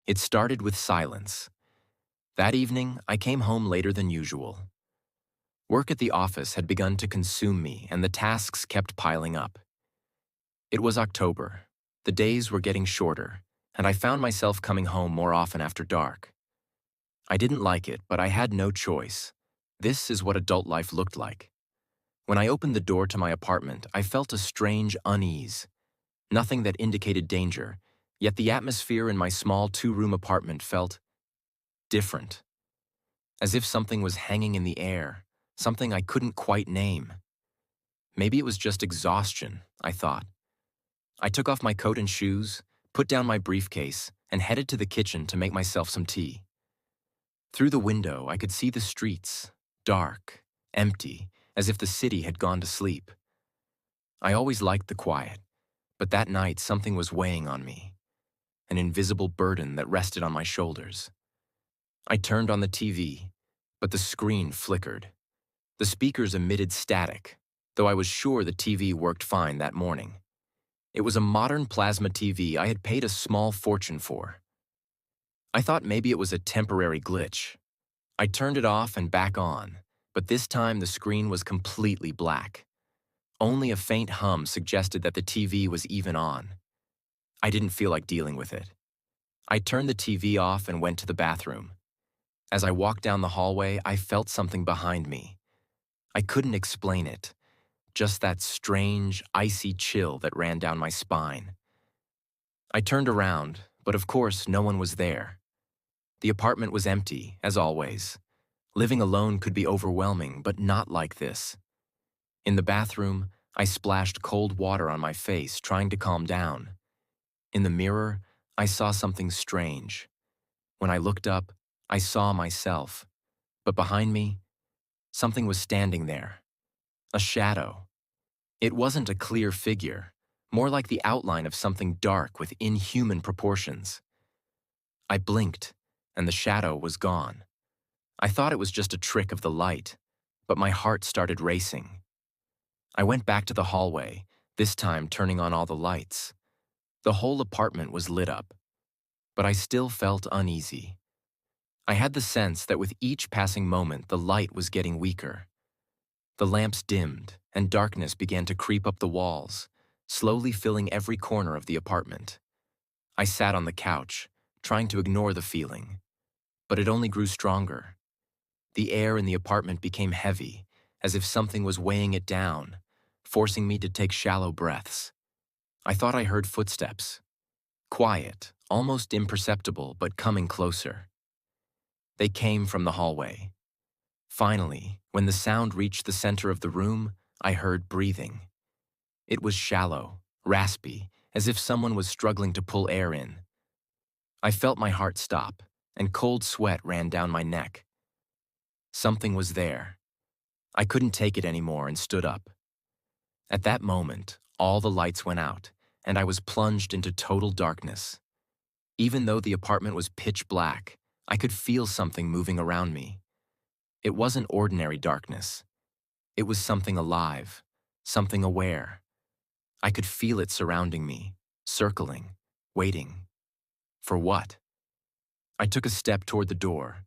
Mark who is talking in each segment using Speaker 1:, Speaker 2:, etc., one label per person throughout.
Speaker 1: It started with silence. That evening, I came home later than usual. Work at the office had begun to consume me, and the tasks kept piling up. It was October. The days were getting shorter, and I found myself coming home more often after dark. I didn't like it, but I had no choice. This is what adult life looked like. When I opened the door to my apartment, I felt a strange unease. Nothing that indicated danger, yet the atmosphere in my small two-room apartment felt different. As if something was hanging in the air, something I couldn't quite name. Maybe it was just exhaustion, I thought. I took off my coat and shoes, put down my briefcase, and headed to the kitchen to make myself some tea. Through the window, I could see the streets, dark, empty, as if the city had gone to sleep. I always liked the quiet, but that night something was weighing on me, an invisible burden that rested on my shoulders. I turned on the TV, but the screen flickered. The speakers emitted static, though I was sure the TV worked fine that morning. It was a modern plasma TV I had paid a small fortune for. I thought maybe it was a temporary glitch. I turned it off and back on, but this time the screen was completely black. Only a faint hum suggested that the TV was even on. I didn't feel like dealing with it. I turned the TV off and went to the bathroom. As I walked down the hallway, I felt something behind me. I couldn't explain it, just that strange, icy chill that ran down my spine. I turned around, but of course no one was there. The apartment was empty, as always. Living alone could be overwhelming, but not like this. In the bathroom, I splashed cold water on my face, trying to calm down. In the mirror, I saw something strange. When I looked up, I saw myself. But behind me, something was standing there. A shadow. It wasn't a clear figure, more like the outline of something dark with inhuman proportions. I blinked, and the shadow was gone. I thought it was just a trick of the light, but my heart started racing. I went back to the hallway, this time turning on all the lights. The whole apartment was lit up, but I still felt uneasy. I had the sense that with each passing moment, the light was getting weaker. The lamps dimmed, and darkness began to creep up the walls, slowly filling every corner of the apartment. I sat on the couch, trying to ignore the feeling, but it only grew stronger. The air in the apartment became heavy, as if something was weighing it down, forcing me to take shallow breaths. I thought I heard footsteps. Quiet, almost imperceptible, but coming closer. They came from the hallway. Finally, when the sound reached the center of the room, I heard breathing. It was shallow, raspy, as if someone was struggling to pull air in. I felt my heart stop, and cold sweat ran down my neck. Something was there. I couldn't take it anymore and stood up. At that moment, all the lights went out, and I was plunged into total darkness. Even though the apartment was pitch black, I could feel something moving around me. It wasn't ordinary darkness. It was something alive, something aware. I could feel it surrounding me, circling, waiting. For what? I took a step toward the door,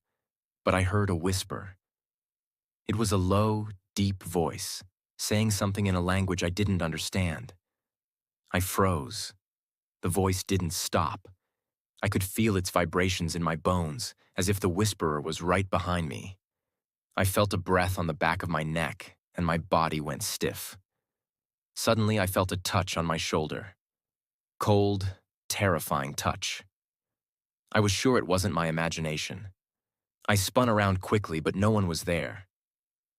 Speaker 1: but I heard a whisper. It was a low, deep voice, saying something in a language I didn't understand. I froze. The voice didn't stop. I could feel its vibrations in my bones, as if the whisperer was right behind me. I felt a breath on the back of my neck, and my body went stiff. Suddenly, I felt a touch on my shoulder. Cold, terrifying touch. I was sure it wasn't my imagination. I spun around quickly, but no one was there.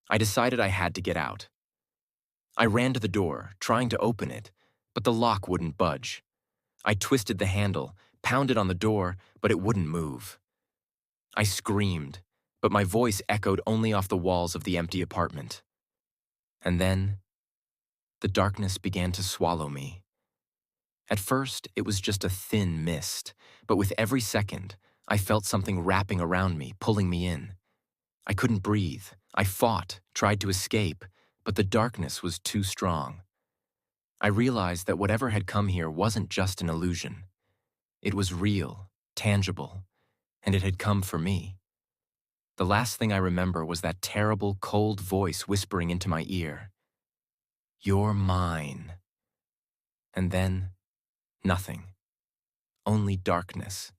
Speaker 1: I decided I had to get out. I ran to the door, trying to open it, but the lock wouldn't budge. I twisted the handle, pounded on the door, but it wouldn't move. I screamed, but my voice echoed only off the walls of the empty apartment. And then, the darkness began to swallow me. At first, it was just a thin mist, but with every second, I felt something wrapping around me, pulling me in. I couldn't breathe. I fought, tried to escape, but the darkness was too strong. I realized that whatever had come here wasn't just an illusion. It was real, tangible, and it had come for me. The last thing I remember was that terrible, cold voice whispering into my ear, "You're mine." And then, nothing. Only darkness.